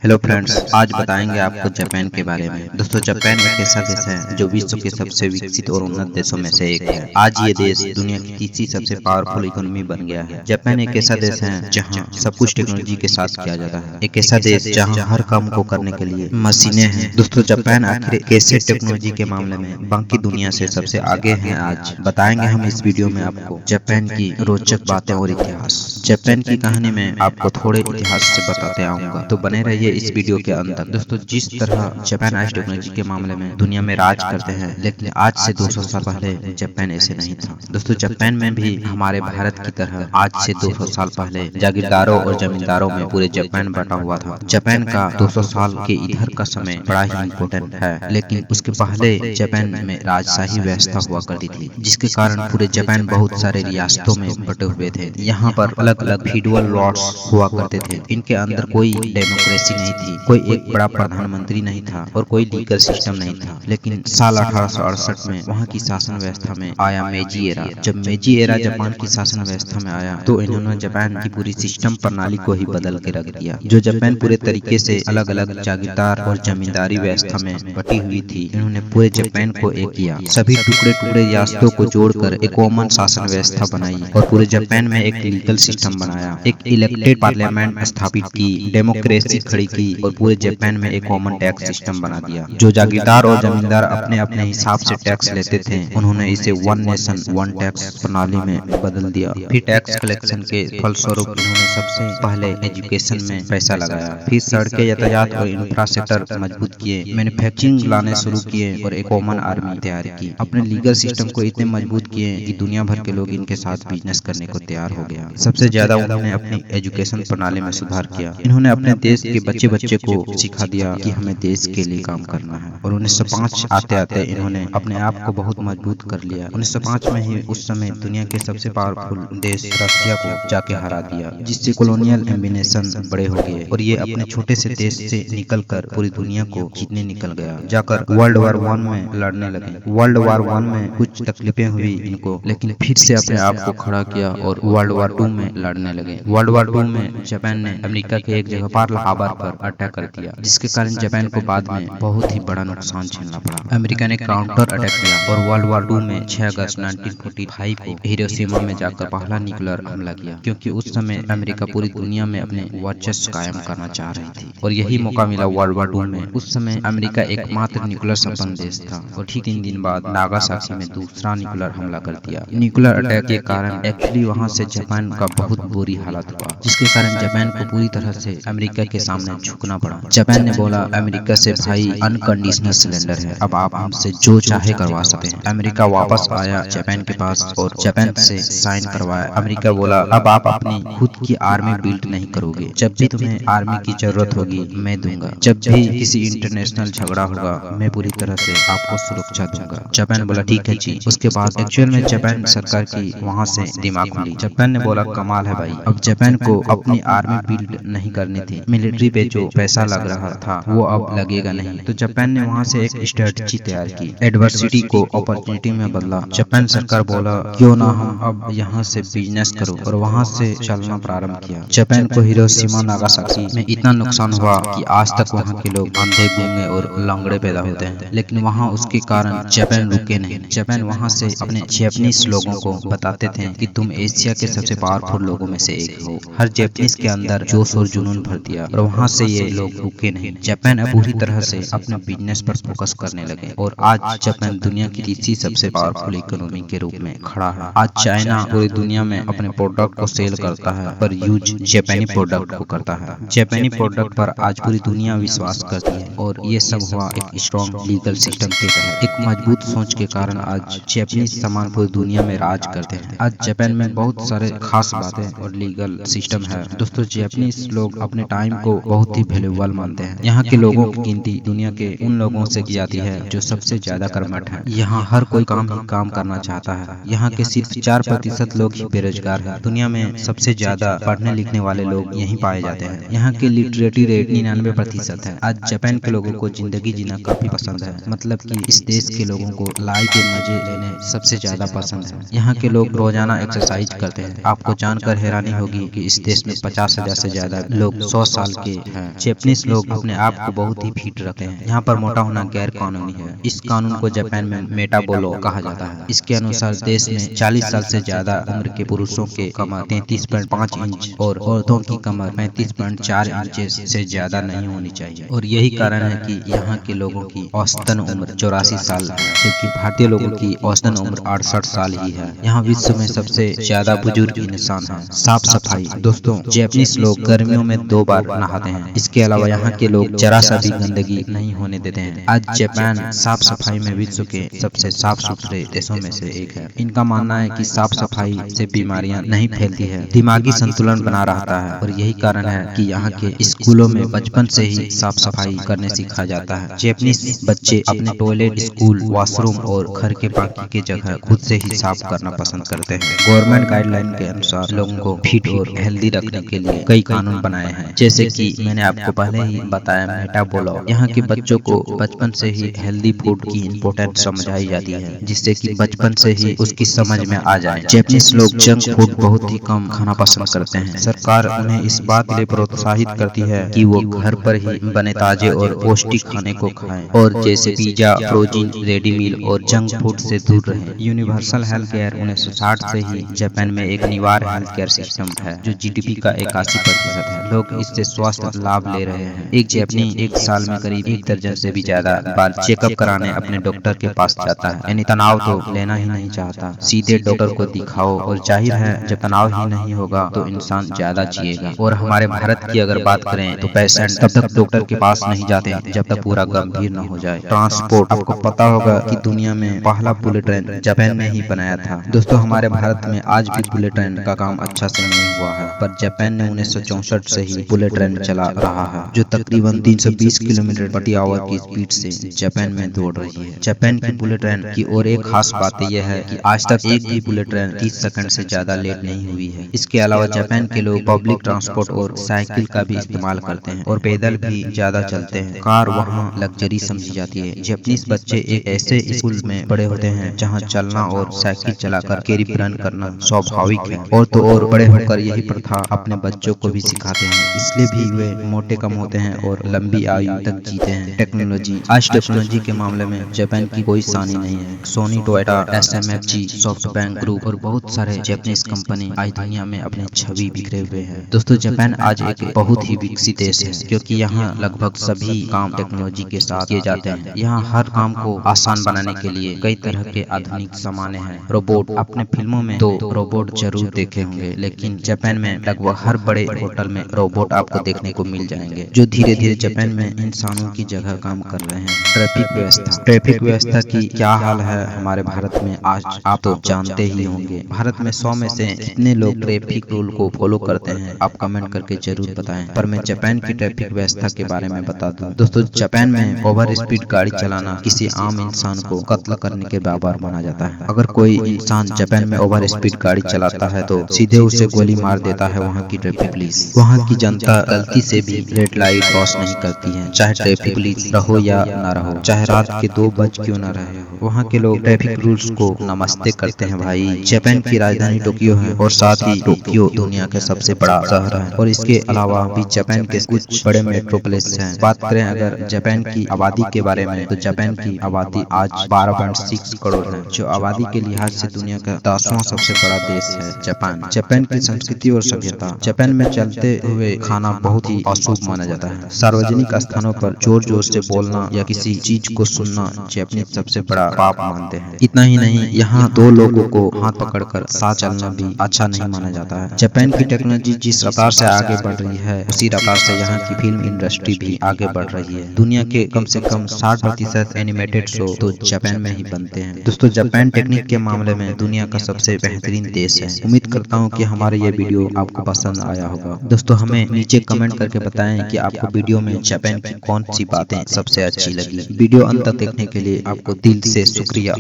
Hello friends, आज बताएंगे आपको जापान के बारे में। दोस्तों, जापान एक ऐसा देश है जो विश्व के सबसे विकसित और उन्नत देशों में से एक है। आज ये देश दुनिया की तीसरी सबसे पावरफुल इकोनॉमी बन गया है। जापान एक ऐसा देश है जहां सब कुछ टेक्नोलॉजी के साथ किया जाता है। एक ऐसा देश जहां हर काम को करने के लिए मशीनें हैं। दोस्तों, जापान आखिर कैसे टेक्नोलॉजी के मामले में बाकी दुनिया से सबसे आगे है, आज बताएंगे हम इस वीडियो में आपको जापान की रोचक बातें और इतिहास। जापान की कहानी में आपको थोड़े इतिहास से बताते आऊंगा, तो बने रहिए इस वीडियो के अंदर। दोस्तों, जिस तरह जापान आज टेक्नोलॉजी के मामले में दुनिया में राज करते हैं, लेकिन आज से 200 साल पहले जापान ऐसे नहीं था। दोस्तों, जापान में भी हमारे भारत की तरह आज से 200 साल पहले जागीरदारों और जमींदारों में पूरे जापान बटा हुआ था। जापान का 200 साल के इधर का समय बड़ा ही इम्पोर्टेंट है, लेकिन उसके पहले जापान में राजशाही व्यवस्था हुआ करती थी, जिसके कारण पूरे जापान बहुत सारे रियासतों में बटे हुए थे। यहाँ पर अलग अलग फीडरल लॉर्ड्स हुआ करते थे। इनके अंदर कोई डेमोक्रेसी नहीं थी, कोई एक बड़ा प्रधानमंत्री नहीं था और कोई लीगल सिस्टम नहीं था। लेकिन साल 1868 में वहाँ की शासन व्यवस्था में आया मेजी एरा। जब मेजी एरा जापान की शासन व्यवस्था में आया, तो इन्होंने जापान की पूरी सिस्टम प्रणाली को ही बदल के रख दिया। जो जापान पूरे तरीके से अलग अलग जागीरदार और जमींदारी व्यवस्था में बटी हुई थी, इन्होंने पूरे जापान को एक किया। सभी टुकड़े टुकड़े रियासतों को जोड़कर एक कॉमन शासन व्यवस्था बनाई और पूरे जापान में एक लीगल सिस्टम बनाया, एक इलेक्टेड पार्लियामेंट स्थापित की, डेमोक्रेसी खड़ी की और पूरे जापान में एक कॉमन टैक्स सिस्टम बना दिया। जो जागीरदार और जमींदार अपने अपने हिसाब से टैक्स लेते थे, उन्होंने इसे वन नेशन वन टैक्स प्रणाली में बदल दिया। फिर टैक्स कलेक्शन के फलस्वरूप इन्होंने सबसे पहले एजुकेशन में पैसा लगाया, फिर सड़कें, यातायात और इंफ्रास्ट्रक्चर मजबूत किए, मैन्युफैक्चरिंग लाने शुरू किए और एक कॉमन आर्मी तैयार की। अपने लीगल सिस्टम को इतने मजबूत किए कि दुनिया भर के लोग इनके साथ बिजनेस करने को तैयार हो गया। सबसे ज्यादा उन्होंने अपनी एजुकेशन प्रणाली में सुधार किया। इन्होंने अपने देश के बच्चे बच्चे को सिखा दिया कि हमें देश के लिए काम करना है। और 1905 आते आते इन्होंने अपने आप को बहुत मजबूत कर लिया। 1905 में ही उस समय दुनिया के सबसे पावरफुल देश रशिया को जाके हरा दिया, जिससे कॉलोनियल एम्बिनेशन बड़े हो गए और ये अपने छोटे से देश से निकलकर पूरी दुनिया को जीतने निकल गया, जाकर वर्ल्ड वार 1 में लड़ने लगे। वर्ल्ड वार 1 में कुछ तकलीफें हुई इनको, लेकिन फिर से अपने आप को खड़ा किया और वर्ल्ड वार 2 में लड़ने लगे। वर्ल्ड वार 2 में जापान ने अमेरिका के एक जगह पर्ल हार्बर पर अटैक कर दिया, जिसके कारण जापान को बाद में बहुत ही बड़ा नुकसान झेलना पड़ा। अमेरिका ने काउंटर अटैक किया और वर्ल्ड वार 2 में 6 अगस्त 1945 को हिरोशिमा में जाकर पहला न्यूक्लियर हमला किया, क्योंकि उस समय अमेरिका पूरी दुनिया में अपने वर्चस्व कायम करना चाह रही थी और यही मौका मिला वर्ल्ड वार 2 में। उस समय अमेरिका एकमात्र न्यूक्लियर संपन्न देश था और ठीक 3 दिन बाद नागासाकी में दूसरा न्यूक्लियर हमला कर दिया। न्यूक्लियर अटैक के कारण एक्चुअली वहां से जापान का बहुत बुरी हालत हुआ, जिसके कारण जापान को पूरी तरह से अमेरिका के सामने झुकना पड़ा। जापान ने बोला अमेरिका से, भाई अनकंडीशनल सरेंडर है, अब आप हमसे जो चाहे करवा सकते हैं। अमेरिका वापस आया जापान के पास और जापान से साइन करवाया। अमेरिका बोला अब आप अपनी खुद की आर्मी बिल्ड नहीं करोगे, जब भी तुम्हें आर्मी की जरूरत होगी मैं दूंगा, जब भी किसी इंटरनेशनल झगड़ा होगा मैं पूरी तरह से आपको सुरक्षा दूंगा। जापान बोला ठीक है जी। उसके बाद एक्चुअल में जापान सरकार की वहां से दिमाग खुली। जापान ने बोला कमाल है भाई, अब जापान को अपनी आर्मी बिल्ड नहीं करनी थी, मिलिट्री पे जो पैसा लग रहा था वो अब लगेगा नहीं। तो जापान ने वहां से एक स्ट्रेटजी तैयार की, एडवर्सिटी को अपॉर्चुनिटी में बदला। जापान सरकार बोला क्यों ना हम अब यहाँ से बिजनेस करो और वहां से चलना प्रारंभ किया। जापान को हिरोशिमा नागासाकी में इतना नुकसान हुआ कि आज तक वहाँ के लोग अंधे, गूंगे और लंगड़े पैदा होते हैं, लेकिन वहाँ उसके कारण जापान रुके नहीं। जापान वहाँ से अपने जापानीज लोगों को बताते थे कि तुम एशिया के सबसे पावरफुल लोगों में से एक हो। हर जापानीज के अंदर जोश और जुनून भर दिया और वहाँ से ये लोग रुके नहीं। जापान अब पूरी तरह से अपने बिजनेस पर फोकस करने लगे और आज जापान दुनिया की तीसरी सबसे पावरफुल इकोनॉमी के रूप में खड़ा है। आज चाइना पूरी दुनिया में अपने प्रोडक्ट को सेल करता है, पर यूज जापानी प्रोडक्ट को करता है। जापानी प्रोडक्ट पर आज पूरी दुनिया विश्वास करती है और ये सब हुआ एक स्ट्रॉन्ग लीगल सिस्टम के तहत। एक मजबूत सोच के कारण आज जापानीज सामान पूरी दुनिया में राज करते हैं। आज जापान में बहुत सारे खास बातें और लीगल सिस्टम है। दोस्तों, जापानीज लोग अपने टाइम को बहुत ही वैल्यूएबल मानते हैं। यहाँ के लोगों की गिनती दुनिया के उन लोगों से की जाती है जो सबसे ज्यादा कर्मठ है। यहाँ हर कोई काम करना चाहता है। यहाँ के सिर्फ 4% लोग ही बेरोजगार है। दुनिया में सबसे ज्यादा पढ़ने लिखने वाले लोग यहीं पाए जाते हैं। यहाँ के लिटरेटी रेट 99% है। आज जापान के लोगों को जिंदगी जीना काफी पसंद है, मतलब कि इस देश के लोगों को लाइफ के मजे लेने सबसे ज्यादा पसंद है। यहाँ के लोग रोजाना एक्सरसाइज करते हैं। आपको जानकर हैरानी होगी कि इस देश में 50,000 से ज्यादा लोग 100 साल के है। जापानीज लोग अपने आप को बहुत ही फिट रखते हैं। यहाँ पर मोटा होना गैर कानूनी है। इस कानून को जापान में मेटाबोलो कहा जाता है। इसके अनुसार देश में 40 साल से ज्यादा उम्र के पुरुषों के कमर 33.5 इंच और औरतों की कमर 35.4 इंच से ज्यादा नहीं होनी चाहिए। और यही कारण है कि यहाँ के लोगों की औसतन उम्र 84 साल है, जबकि भारतीय लोगों की औसतन उम्र 68 साल ही है। यहाँ विश्व में सबसे ज्यादा बुजुर्ग इंसान है। साफ सफाई दोस्तों, जापानीज लोग गर्मियों में 2 बार नहाते हैं। इसके अलावा यहाँ के लोग जरा सा भी गंदगी नहीं होने देते हैं। आज जापान साफ सफाई में विश्व के सबसे साफ सुथरे देशों में से एक है। इनका मानना है कि साफ सफाई से बीमारियां नहीं फैलती है, दिमागी संतुलन बना रहता है। और यही कारण है कि यहाँ के स्कूलों में बचपन से ही साफ सफाई करने सिखाया जाता है। जापानीज बच्चे अपने टॉयलेट, स्कूल, वॉशरूम और घर के बाकी की जगह खुद से ही साफ करना पसंद करते हैं। गवर्नमेंट गाइडलाइन के अनुसार लोगों को फिट और हेल्दी रखने के लिए कई कानून बनाए हैं, जैसे कि मैंने आपको पहले ही बताया मेटाबोलो। यहाँ के बच्चों को बचपन से ही हेल्दी फूड की इम्पोर्टेंस समझाई जाती है, जिससे कि बचपन से ही उसकी समझ में आ जाए। जापानीज लोग जंक फूड बहुत ही कम खाना पसंद करते हैं। सरकार उन्हें इस बात के लिए प्रोत्साहित करती है कि वो घर पर ही बने ताजे और पौष्टिक खाने को खाएं, और जैसे पिज्जा, फ्रोजन, रेडी मील और जंक फूड से दूर रहें। यूनिवर्सल हेल्थ केयर 1960 से ही जापान में एक अनिवार्य हेल्थ केयर सिस्टम है, जो जीडीपी का 81% है। लोग इससे स्वास्थ्य लाभ ले रहे हैं। एक जापानी एक साल में करीब 1 दर्जन से भी ज्यादा बार चेकअप कराने अपने डॉक्टर के पास जाता है। यानी तनाव तो लेना ही नहीं चाहता, सीधे डॉक्टर को दिखाओ। और जाहिर है जब तनाव ही नहीं होगा तो इंसान ज्यादा जिएगा। और हमारे भारत की अगर बात करें तो पेशेंट तब तक डॉक्टर के पास नहीं जाते जब तक पूरा गंभीर न हो जाए। ट्रांसपोर्ट, आपको पता होगा कि दुनिया में पहला बुलेट ट्रेन जापान ने ही बनाया था। दोस्तों, हमारे भारत में आज भी बुलेट ट्रेन का काम अच्छा से नहीं हुआ है, पर जापान ने 1964 से ही बुलेट ट्रेन चला रहा है, जो तकरीबन 320 किलोमीटर प्रति आवर की स्पीड से जापान में दौड़ रही है। जापान की बुलेट ट्रेन की और एक खास बात यह है कि आज तक एक भी बुलेट ट्रेन 30 सेकंड से ज्यादा लेट नहीं हुई है। इसके अलावा जापान के लोग पब्लिक ट्रांसपोर्ट और साइकिल का भी इस्तेमाल करते हैं और पैदल भी ज्यादा चलते हैं। कार वहाँ लग्जरी समझी जाती है। जापानीज बच्चे एक ऐसे स्कूल में बड़े होते हैं जहाँ चलना और साइकिल चलाकर कैरी रन करना स्वाभाविक है। और तो और बड़े होकर यही प्रथा अपने बच्चों को भी सिखाते हैं, इसलिए भी वे मोटे कम होते हैं और लंबी आयु तक जीते हैं। टेक्नोलॉजी, आज टेक्नोलॉजी के मामले में जापान की कोई सानी नहीं है। Sony, Toyota, SMFG, SoftBank group और बहुत सारे जापानीज कंपनी आज दुनिया में अपनी छवि बिखरे हुए हैं। दोस्तों, जापान आज एक बहुत ही विकसित देश है, क्योंकि यहाँ लगभग सभी काम टेक्नोलॉजी के साथ किए जाते हैं। यहाँ हर काम को आसान बनाने के लिए कई तरह के आधुनिक सामान्य हैं। रोबोट, आपने फिल्मों में तो रोबोट जरूर देखे होंगे, लेकिन जापान में लगभग हर बड़े होटल में रोबोट आपको देखने को मिल जाएंगे, जो धीरे धीरे जापान में इंसानों की जगह काम कर रहे हैं। ट्रैफिक व्यवस्था की क्या हाल है हमारे भारत में आज आप तो जानते ही होंगे। भारत में 100 में से कितने लोग ट्रैफिक रूल को फॉलो करते हैं, आप कमेंट करके जरूर बताएं। पर मैं जापान की ट्रैफिक व्यवस्था के बारे में बता दूं। दोस्तों, जापान में ओवर स्पीड गाड़ी चलाना किसी आम इंसान को कत्ल करने के बराबर माना जाता है। अगर कोई इंसान जापान में ओवर स्पीड गाड़ी चलाता है तो सीधे उसे गोली मार देता है वहाँ की ट्रैफिक पुलिस। वहाँ की जनता गलती से भी रेड लाइट क्रॉस नहीं करती है, चाहे ट्रैफिक पुलिस रहो या न रहो, चाहे रात के 2 बज क्यों न रहे हो। वहाँ के लोग ट्रैफिक रूल्स को नमस्ते करते हैं भाई। जापान की राजधानी टोक्यो है और साथ ही टोक्यो दुनिया का सबसे बड़ा शहर है। और इसके अलावा भी जापान के कुछ बड़े मेट्रोपोलिस हैं। बात करें अगर जापान की आबादी के बारे में, तो जापान की आबादी आज 12.6 करोड़ है, जो आबादी के लिहाज से दुनिया का 10वां सबसे बड़ा देश है जापान। जापान की संस्कृति और सभ्यता, जापान में चलते हुए खाना बहुत ही अशुभ माना जाता है। सार्वजनिक स्थानों पर जोर जोर से बोलना या किसी चीज को सुनना जापानीज सबसे बड़ा पाप मानते हैं। इतना ही नहीं, यहाँ 2 लोगों को हाथ पकड़कर साथ चलना भी अच्छा नहीं माना जाता है। जापान की टेक्नोलॉजी जिस रफ्तार से आगे बढ़ रही है, उसी रफ्तार से यहाँ की फिल्म इंडस्ट्री भी आगे बढ़ रही है। दुनिया के कम से कम 60% एनिमेटेड शो तो जापान में ही बनते हैं। दोस्तों, जापान टेक्निक के मामले में दुनिया का सबसे बेहतरीन देश है। उम्मीद करता हूँ कि हमारे ये वीडियो आपको पसंद आया होगा। दोस्तों, हमें नीचे कमेंट करके बताएं कि आपको वीडियो में जापान की कौन सी बातें सबसे अच्छी लगी। वीडियो अंत तक देखने के लिए आपको दिल से शुक्रिया।